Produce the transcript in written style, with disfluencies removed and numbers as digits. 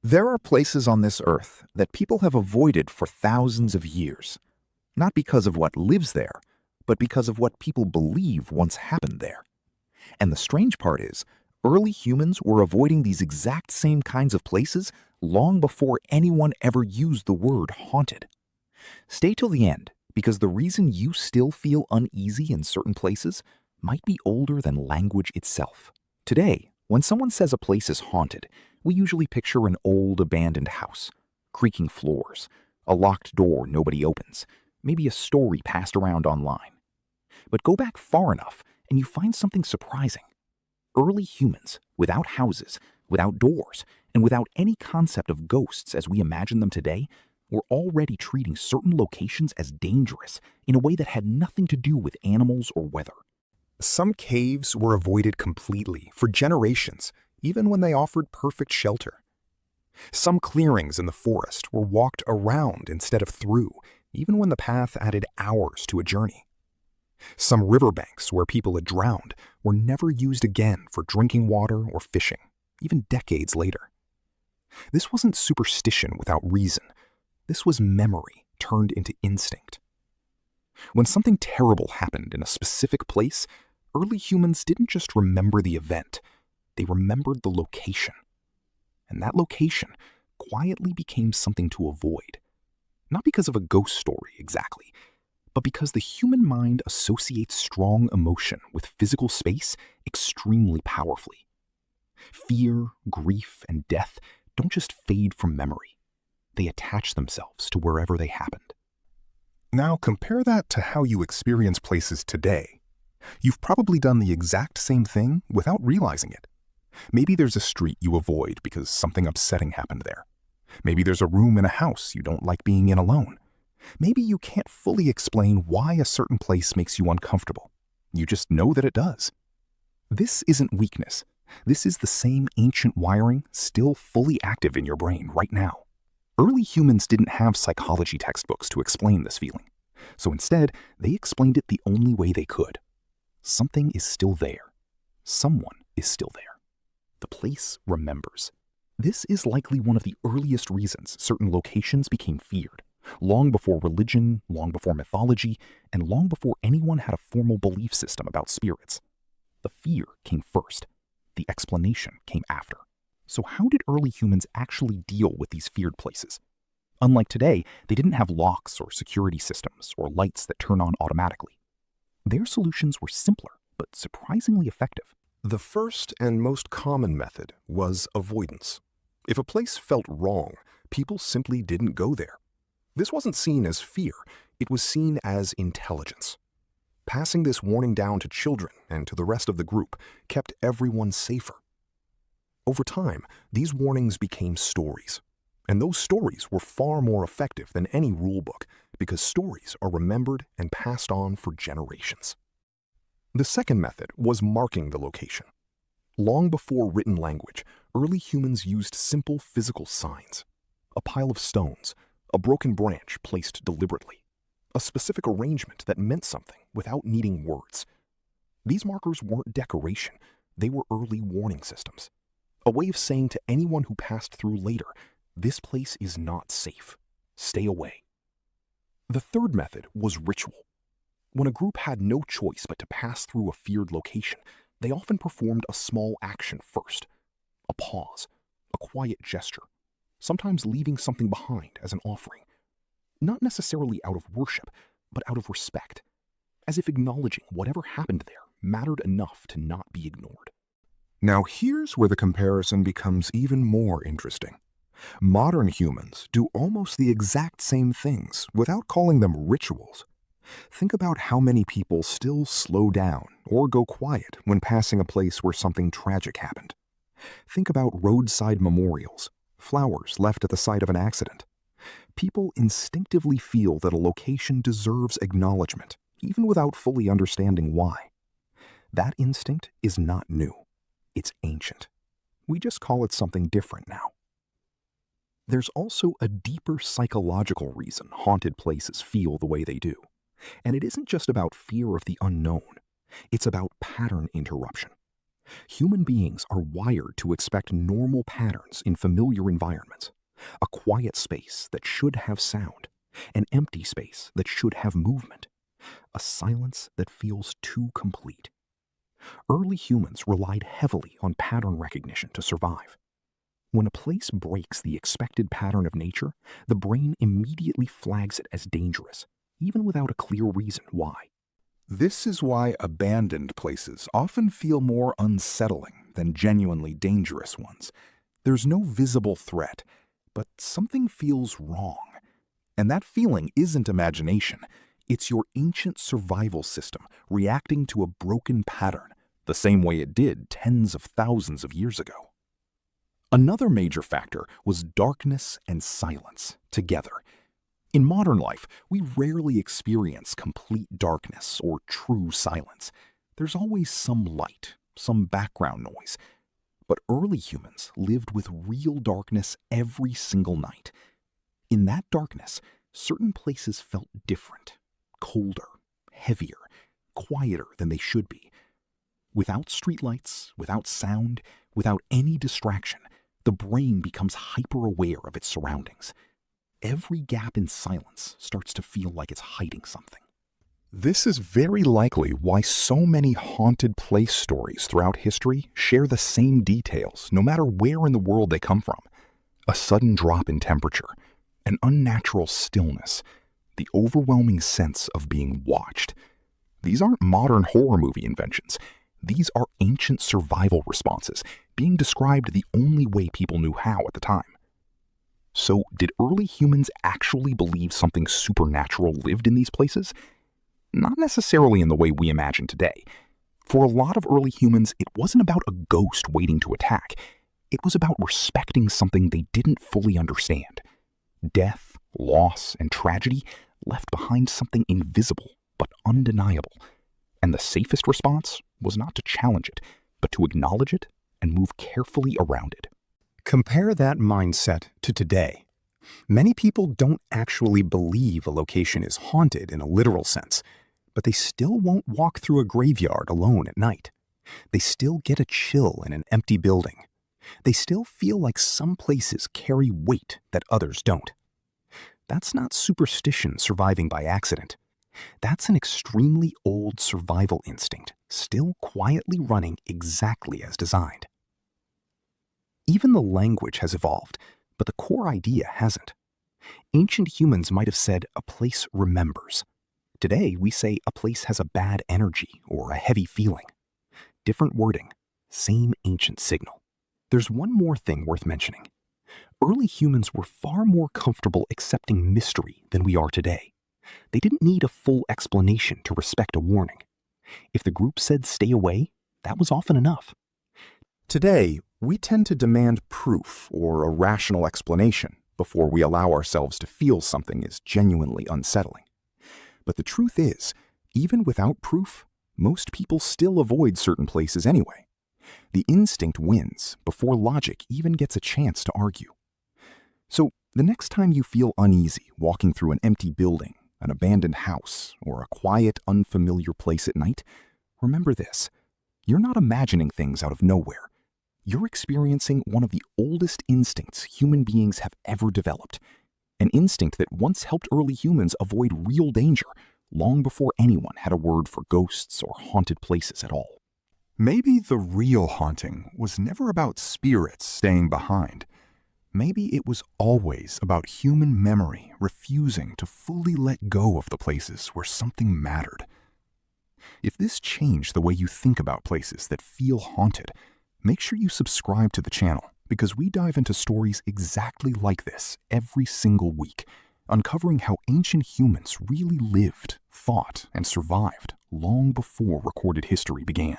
There are places on this earth that people have avoided for thousands of years, not because of what lives there, but because of what people believe once happened there. And the strange part is, early humans were avoiding these exact same kinds of places long before anyone ever used the word haunted. Stay till the end, because the reason you still feel uneasy in certain places might be older than language itself. Today, when someone says a place is haunted, we usually picture an old abandoned house, creaking floors, a locked door nobody opens, maybe a story passed around online. But go back far enough and you find something surprising. Early humans, without houses, without doors, and without any concept of ghosts as we imagine them today, were already treating certain locations as dangerous in a way that had nothing to do with animals or weather. Some caves were avoided completely for generations, even when they offered perfect shelter. Some clearings in the forest were walked around instead of through, even when the path added hours to a journey. Some riverbanks where people had drowned were never used again for drinking water or fishing, even decades later. This wasn't superstition without reason. This was memory turned into instinct. When something terrible happened in a specific place, early humans didn't just remember the event, they remembered the location. And that location quietly became something to avoid. Not because of a ghost story exactly, but because the human mind associates strong emotion with physical space extremely powerfully. Fear, grief, and death don't just fade from memory. They attach themselves to wherever they happened. Now compare that to how you experience places today. You've probably done the exact same thing without realizing it. Maybe there's a street you avoid because something upsetting happened there. Maybe there's a room in a house you don't like being in alone. Maybe you can't fully explain why a certain place makes you uncomfortable. You just know that it does. This isn't weakness. This is the same ancient wiring still fully active in your brain right now. Early humans didn't have psychology textbooks to explain this feeling. So instead, they explained it the only way they could. Something is still there. Someone is still there. The place remembers. This is likely one of the earliest reasons certain locations became feared, long before religion, long before mythology, and long before anyone had a formal belief system about spirits. The fear came first. The explanation came after. So how did early humans actually deal with these feared places? Unlike today, they didn't have locks or security systems or lights that turn on automatically. Their solutions were simpler, but surprisingly effective. The first and most common method was avoidance. If a place felt wrong, people simply didn't go there. This wasn't seen as fear, it was seen as intelligence. Passing this warning down to children and to the rest of the group kept everyone safer. Over time, these warnings became stories. And those stories were far more effective than any rulebook because stories are remembered and passed on for generations. The second method was marking the location. Long before written language, early humans used simple physical signs. A pile of stones, a broken branch placed deliberately, a specific arrangement that meant something without needing words. These markers weren't decoration, they were early warning systems. A way of saying to anyone who passed through later, this place is not safe. Stay away. The third method was ritual. When a group had no choice but to pass through a feared location, they often performed a small action first. A pause, a quiet gesture, sometimes leaving something behind as an offering. Not necessarily out of worship, but out of respect, as if acknowledging whatever happened there mattered enough to not be ignored. Now here's where the comparison becomes even more interesting. Modern humans do almost the exact same things without calling them rituals. Think about how many people still slow down or go quiet when passing a place where something tragic happened. Think about roadside memorials, flowers left at the site of an accident. People instinctively feel that a location deserves acknowledgement, even without fully understanding why. That instinct is not new. It's ancient. We just call it something different now. There's also a deeper psychological reason haunted places feel the way they do. And it isn't just about fear of the unknown. It's about pattern interruption. Human beings are wired to expect normal patterns in familiar environments. A quiet space that should have sound, an empty space that should have movement, a silence that feels too complete. Early humans relied heavily on pattern recognition to survive. When a place breaks the expected pattern of nature, the brain immediately flags it as dangerous, even without a clear reason why. This is why abandoned places often feel more unsettling than genuinely dangerous ones. There's no visible threat, but something feels wrong. And that feeling isn't imagination. It's your ancient survival system reacting to a broken pattern, the same way it did tens of thousands of years ago. Another major factor was darkness and silence together. In modern life, we rarely experience complete darkness or true silence. There's always some light, some background noise. But early humans lived with real darkness every single night. In that darkness, certain places felt different, colder, heavier, quieter than they should be. Without streetlights, without sound, without any distraction, the brain becomes hyper-aware of its surroundings. Every gap in silence starts to feel like it's hiding something. This is very likely why so many haunted place stories throughout history share the same details, no matter where in the world they come from. A sudden drop in temperature, an unnatural stillness, the overwhelming sense of being watched. These aren't modern horror movie inventions. These are ancient survival responses, being described the only way people knew how at the time. So, did early humans actually believe something supernatural lived in these places? Not necessarily in the way we imagine today. For a lot of early humans, it wasn't about a ghost waiting to attack. It was about respecting something they didn't fully understand. Death, loss, and tragedy left behind something invisible but undeniable. And the safest response was not to challenge it, but to acknowledge it and move carefully around it. Compare that mindset to today. Many people don't actually believe a location is haunted in a literal sense, but they still won't walk through a graveyard alone at night. They still get a chill in an empty building. They still feel like some places carry weight that others don't. That's not superstition surviving by accident. That's an extremely old survival instinct, still quietly running exactly as designed. Even the language has evolved, but the core idea hasn't. Ancient humans might have said a place remembers. Today, we say a place has a bad energy or a heavy feeling. Different wording, same ancient signal. There's one more thing worth mentioning. Early humans were far more comfortable accepting mystery than we are today. They didn't need a full explanation to respect a warning. If the group said stay away, that was often enough. Today, we tend to demand proof or a rational explanation before we allow ourselves to feel something is genuinely unsettling. But the truth is, even without proof, most people still avoid certain places anyway. The instinct wins before logic even gets a chance to argue. So, the next time you feel uneasy walking through an empty building, an abandoned house, or a quiet, unfamiliar place at night, remember this: you're not imagining things out of nowhere. You're experiencing one of the oldest instincts human beings have ever developed. An instinct that once helped early humans avoid real danger, long before anyone had a word for ghosts or haunted places at all. Maybe the real haunting was never about spirits staying behind. Maybe it was always about human memory refusing to fully let go of the places where something mattered. If this changed the way you think about places that feel haunted, make sure you subscribe to the channel, because we dive into stories exactly like this every single week, uncovering how ancient humans really lived, thought, and survived long before recorded history began.